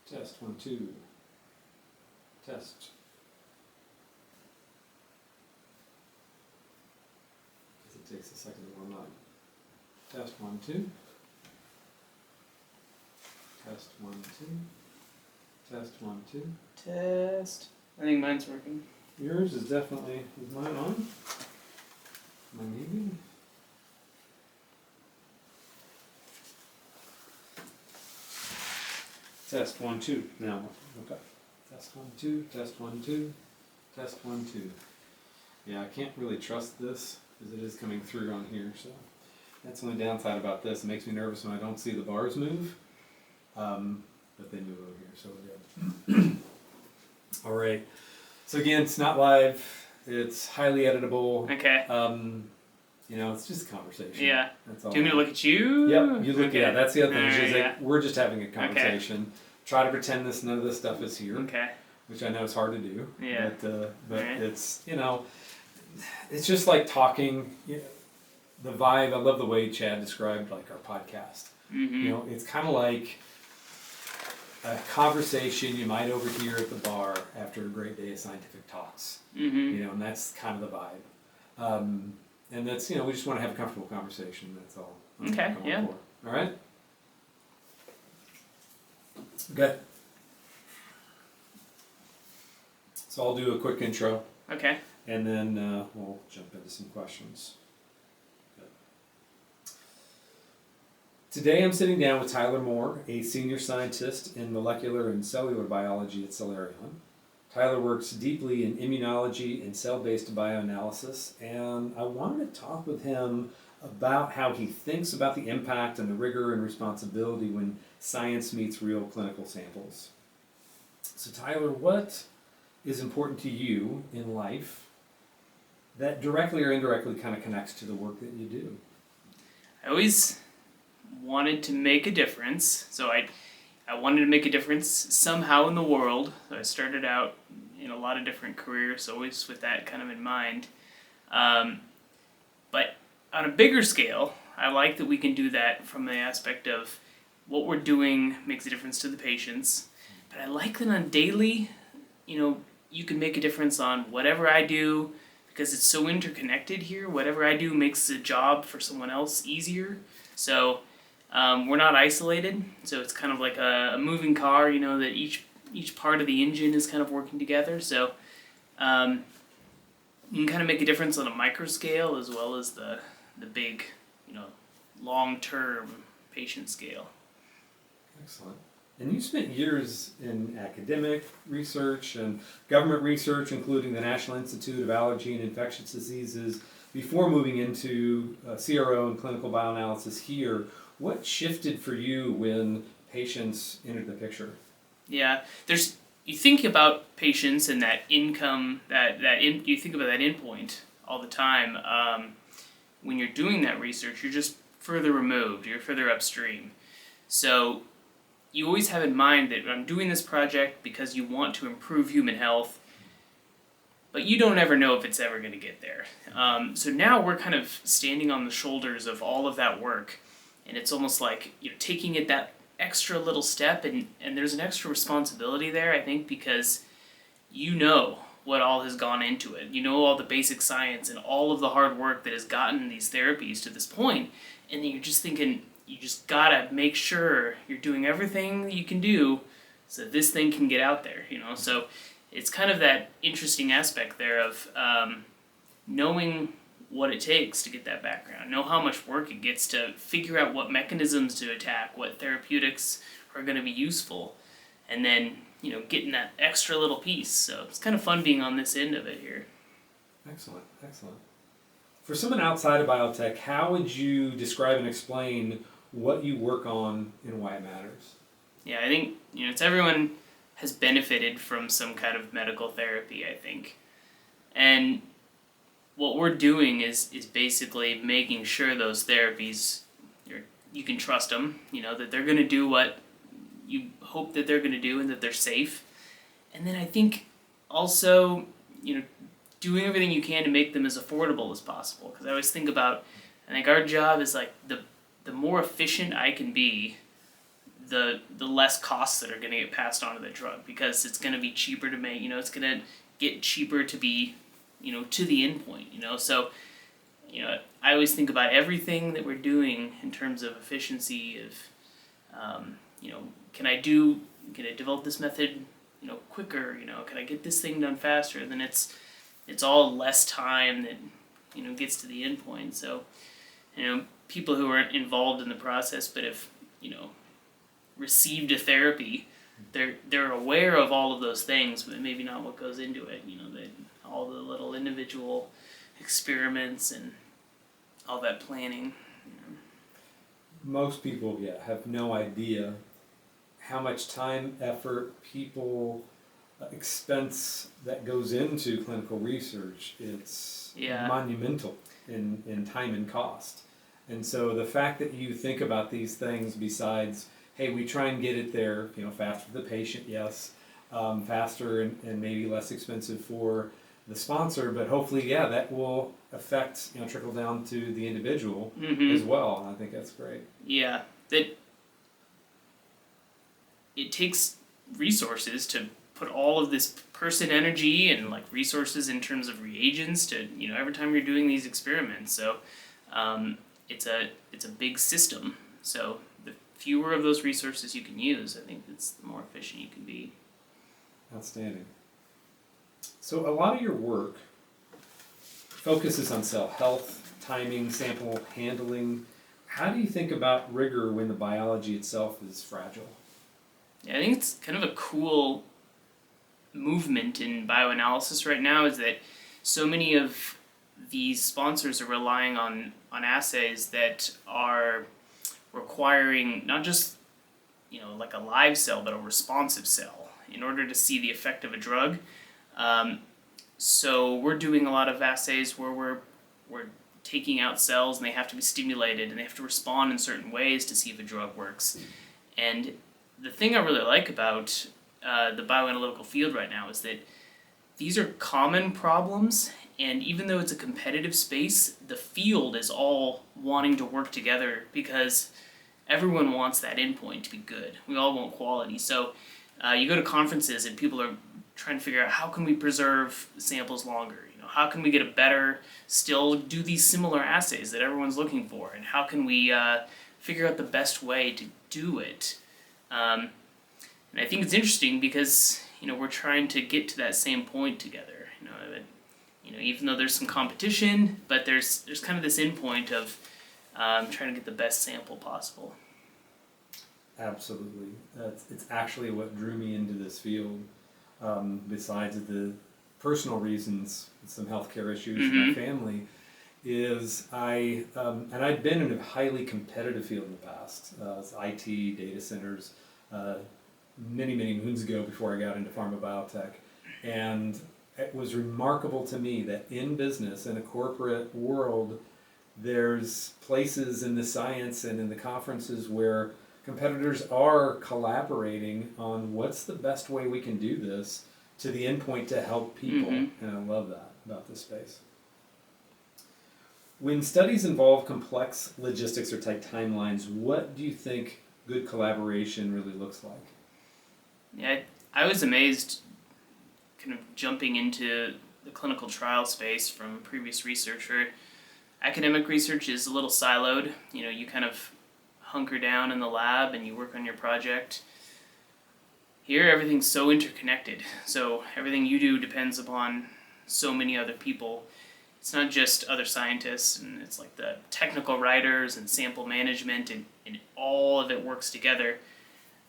Test 1, 2. Test. It takes a second to warm up. Test 1, 2. Test 1, 2. Test 1, 2. Test. I think mine's working. Yours is definitely. Is mine on? Am I muted? Test 1, 2. Now, okay. Test 1, 2. Test 1, 2. Test 1, 2. Yeah, I can't really trust this because it is coming through on here. So that's the only downside about this. It makes me nervous when I don't see the bars move. But they move over here, so we're good. All right. So again, it's not live. It's highly editable. Okay. It's just a conversation. Yeah. That's all. Do you want me to look at you? Yep. You look. Okay. Yeah. That's the other thing. Is Yeah. like, we're just having a conversation. Try to pretend none of this stuff is here. Okay. Which I know is hard to do. Yeah. But Right. it's it's just like talking. The vibe. I love the way Chad described like our podcast. Mm-hmm. It's kind of like a conversation you might overhear at the bar after a great day of scientific talks. Mm-hmm. And that's kind of the vibe. And that's, we just want to have a comfortable conversation. That's all. I'm Okay, going yeah. for. All right? Okay. So I'll do a quick intro, Okay. and then we'll jump into some questions. Today I'm sitting down with Tyler Moore, a senior scientist in molecular and cellular biology at Celerion. Tyler works deeply in immunology and cell-based bioanalysis, and I wanted to talk with him about how he thinks about the impact and the rigor and responsibility when science meets real clinical samples. So Tyler, what is important to you in life that directly or indirectly kind of connects to the work that you do? I always wanted to make a difference, so I wanted to make a difference somehow in the world. So I started out in a lot of different careers, always with that kind of in mind. But on a bigger scale, I like that we can do that from the aspect of what we're doing makes a difference to the patients. But I like that on daily, you can make a difference on whatever I do, because it's so interconnected here. Whatever I do makes the job for someone else easier. So we're not isolated, so it's kind of like a moving car, that each part of the engine is kind of working together. So you can kind of make a difference on a micro scale as well as the big, long-term patient scale. Excellent. And you spent years in academic research and government research, including the National Institute of Allergy and Infectious Diseases, before moving into CRO and clinical bioanalysis here. What shifted for you when patients entered the picture? Yeah, you think about patients and that income, you think about that endpoint all the time. When you're doing that research, you're just further removed, you're further upstream. So you always have in mind that I'm doing this project because you want to improve human health, but you don't ever know if it's ever going to get there. So now we're kind of standing on the shoulders of all of that work, and it's almost like taking it that extra little step, and there's an extra responsibility there, I think, because what all has gone into it. All the basic science and all of the hard work that has gotten these therapies to this point, and then you're just thinking, you just gotta make sure you're doing everything that you can do so that this thing can get out there, So it's kind of that interesting aspect there of knowing what it takes to get that background, know how much work it gets to figure out what mechanisms to attack, what therapeutics are going to be useful, and then, getting that extra little piece. So it's kind of fun being on this end of it here. Excellent, excellent. For someone outside of biotech, how would you describe and explain what you work on and why it matters? Yeah, I think, it's everyone has benefited from some kind of medical therapy, I think. And what we're doing is basically making sure those therapies, you can trust them, that they're going to do what you hope that they're going to do and that they're safe. And then I think also, doing everything you can to make them as affordable as possible. Because I always think our job is like the more efficient I can be, the less costs that are going to get passed on to the drug, because it's going to be cheaper to make, it's going to get cheaper to be, to the end point, so, I always think about everything that we're doing in terms of efficiency of, can I develop this method, quicker, can I get this thing done faster? Then it's all less time that, gets to the end point. So, people who aren't involved in the process but have, received a therapy, they're aware of all of those things, but maybe not what goes into it. All the little individual experiments and all that planning. Most people, have no idea how much time, effort, people, expense that goes into clinical research. It's monumental in time and cost. And so the fact that you think about these things besides, hey, we try and get it there, faster for the patient, yes, faster and maybe less expensive for the sponsor, but hopefully, that will affect, trickle down to the individual as well. I think that's great. Yeah, that it takes resources to put all of this person energy and like resources in terms of reagents to, every time you're doing these experiments. So it's a big system. So the fewer of those resources you can use, I think it's the more efficient you can be. Outstanding. So a lot of your work focuses on cell health, timing, sample handling. How do you think about rigor when the biology itself is fragile? Yeah, I think it's kind of a cool movement in bioanalysis right now, is that so many of these sponsors are relying on assays that are requiring not just like a live cell, but a responsive cell in order to see the effect of a drug. So we're doing a lot of assays where we're taking out cells and they have to be stimulated and they have to respond in certain ways to see if a drug works. And the thing I really like about the bioanalytical field right now is that these are common problems, and even though it's a competitive space, the field is all wanting to work together because everyone wants that endpoint to be good. We all want quality. So you go to conferences and people are trying to figure out how can we preserve samples longer? How can we get a better, still do these similar assays that everyone's looking for, and how can we figure out the best way to do it? And I think it's interesting because we're trying to get to that same point together. Even though there's some competition, but there's kind of this endpoint of trying to get the best sample possible. Absolutely. It's actually what drew me into this field, besides the personal reasons, some healthcare issues in my family, is and I'd been in a highly competitive field in the past. It's IT, data centers, many, many moons ago before I got into pharma biotech. And it was remarkable to me that in business, in a corporate world, there's places in the science and in the conferences where competitors are collaborating on what's the best way we can do this to the end point to help people. And I love that about this space. When studies involve complex logistics or tight timelines, what do you think good collaboration really looks like? Yeah, I was amazed kind of jumping into the clinical trial space from previous research where academic research is a little siloed. You kind of hunker down in the lab and you work on your project. Here, everything's so interconnected. So everything you do depends upon so many other people. It's not just other scientists, and it's like the technical writers and sample management, and all of it works together.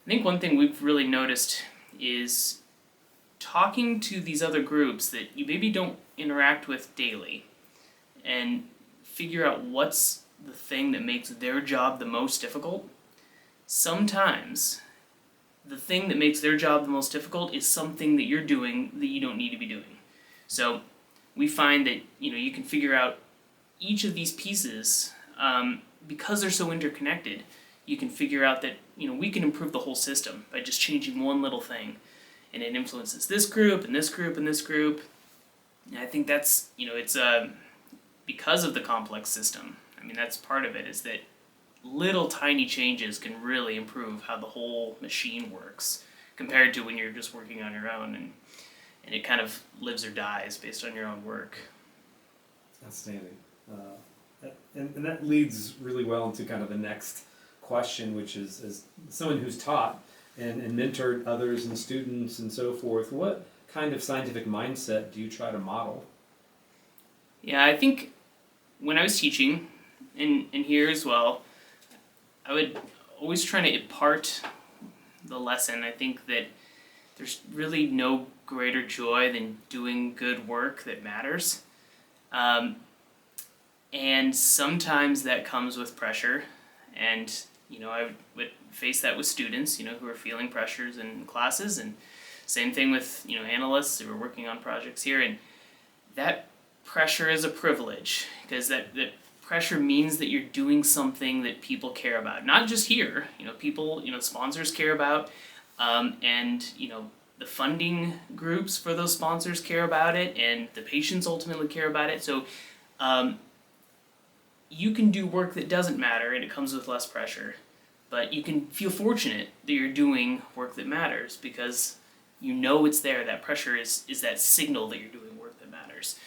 I think one thing we've really noticed is talking to these other groups that you maybe don't interact with daily and figure out what's the thing that makes their job the most difficult. Sometimes the thing that makes their job the most difficult is something that you're doing that you don't need to be doing. So we find that you can figure out each of these pieces because they're so interconnected. You can figure out that we can improve the whole system by just changing one little thing, and it influences this group and this group and this group. And I think that's it's because of the complex system. I mean, that's part of it, is that little tiny changes can really improve how the whole machine works compared to when you're just working on your own and it kind of lives or dies based on your own work. Outstanding. And that leads really well into kind of the next question, which is, as someone who's taught and mentored others and students and so forth, what kind of scientific mindset do you try to model? Yeah, I think when I was teaching, and here as well, I would always try to impart the lesson. I think that there's really no greater joy than doing good work that matters. And sometimes that comes with pressure. And, I would face that with students, who are feeling pressures in classes. And same thing with, analysts who are working on projects here. And that pressure is a privilege because that pressure means that you're doing something that people care about. Not just here, people, sponsors care about. And, the funding groups for those sponsors care about it, and the patients ultimately care about it. So you can do work that doesn't matter, and it comes with less pressure. But you can feel fortunate that you're doing work that matters because it's there. That pressure is that signal that you're doing work that matters.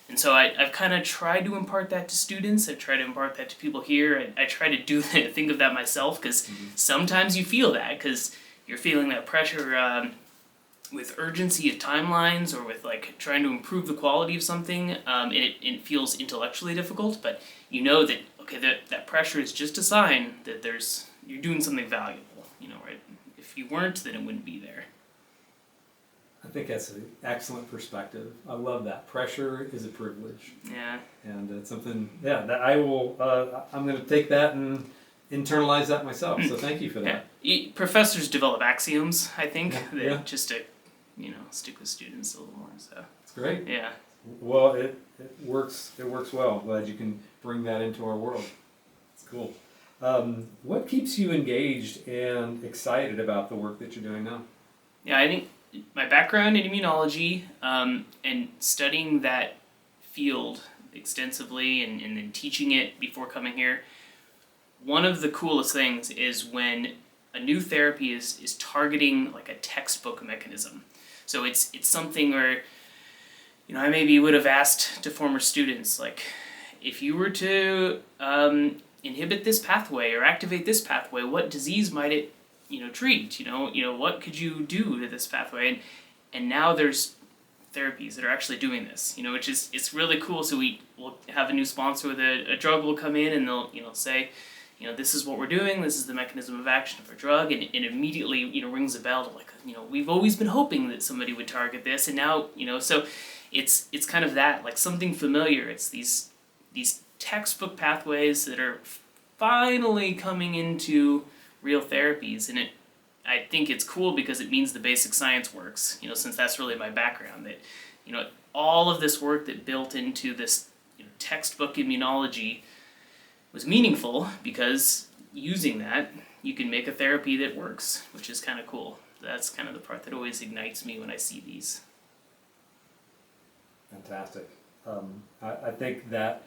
And so I've kind of tried to impart that to students. I've tried to impart that to people here. I try to think of that myself because sometimes you feel that because you're feeling that pressure with urgency of timelines or with like trying to improve the quality of something, and it feels intellectually difficult, but that, okay, that pressure is just a sign that you're doing something valuable, right? If you weren't, then it wouldn't be there. I think that's an excellent perspective. I love that. Pressure is a privilege. Yeah. And it's something, that I will, I'm going to take that and internalize that myself. So thank you for that. Yeah. Professors develop axioms, I think, just to, stick with students a little more. So it's great. Yeah. Well, it works. It works well. Glad you can bring that into our world. It's cool. What keeps you engaged and excited about the work that you're doing now? Yeah, I think my background in immunology and studying that field extensively and then teaching it before coming here, one of the coolest things is when a new therapy is targeting like a textbook mechanism. So it's something where, I maybe would have asked to former students, like, if you were to inhibit this pathway or activate this pathway, what disease might it, treat? What could you do to this pathway? And now there's therapies that are actually doing this, which is, it's really cool. So we'll have a new sponsor with a drug will come in and they'll, say, this is what we're doing, this is the mechanism of action of our drug, and it immediately, rings a bell to like, we've always been hoping that somebody would target this, and now, so it's kind of that, like something familiar. It's these textbook pathways that are finally coming into real therapies, and I think it's cool because it means the basic science works, since that's really my background, that, all of this work that built into this, textbook immunology was meaningful because using that, you can make a therapy that works, which is kind of cool. That's kind of the part that always ignites me when I see these. Fantastic. I think that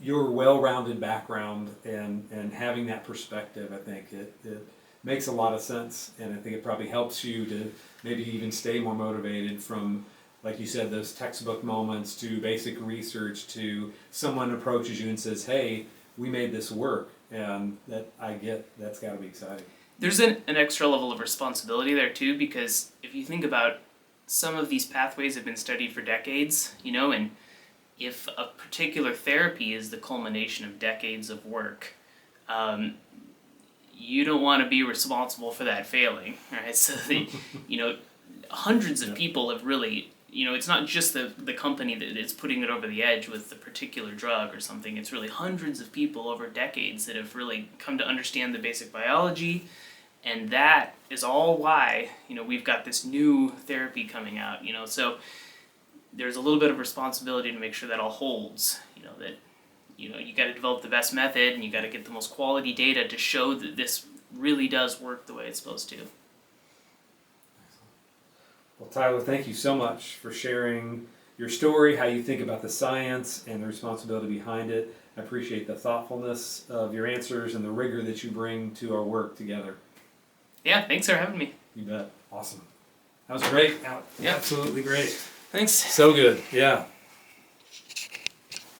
your well-rounded background and having that perspective, I think it makes a lot of sense, and I think it probably helps you to maybe even stay more motivated from, like you said, those textbook moments to basic research to someone approaches you and says, hey, we made this work, and that's got to be exciting. There's an extra level of responsibility there too, because if you think about some of these pathways have been studied for decades, and if a particular therapy is the culmination of decades of work, you don't want to be responsible for that failing, right? So, hundreds of people have really, it's not just the company that is putting it over the edge with the particular drug or something. It's really hundreds of people over decades that have really come to understand the basic biology, and that is all why, we've got this new therapy coming out, so there's a little bit of responsibility to make sure that all holds, that, you got to develop the best method and you got to get the most quality data to show that this really does work the way it's supposed to. Well, Tyler, thank you so much for sharing your story, how you think about the science and the responsibility behind it. I appreciate the thoughtfulness of your answers and the rigor that you bring to our work together. Yeah, thanks for having me. You bet. Awesome. That was great. Yeah. Absolutely great. Thanks. So good. Yeah.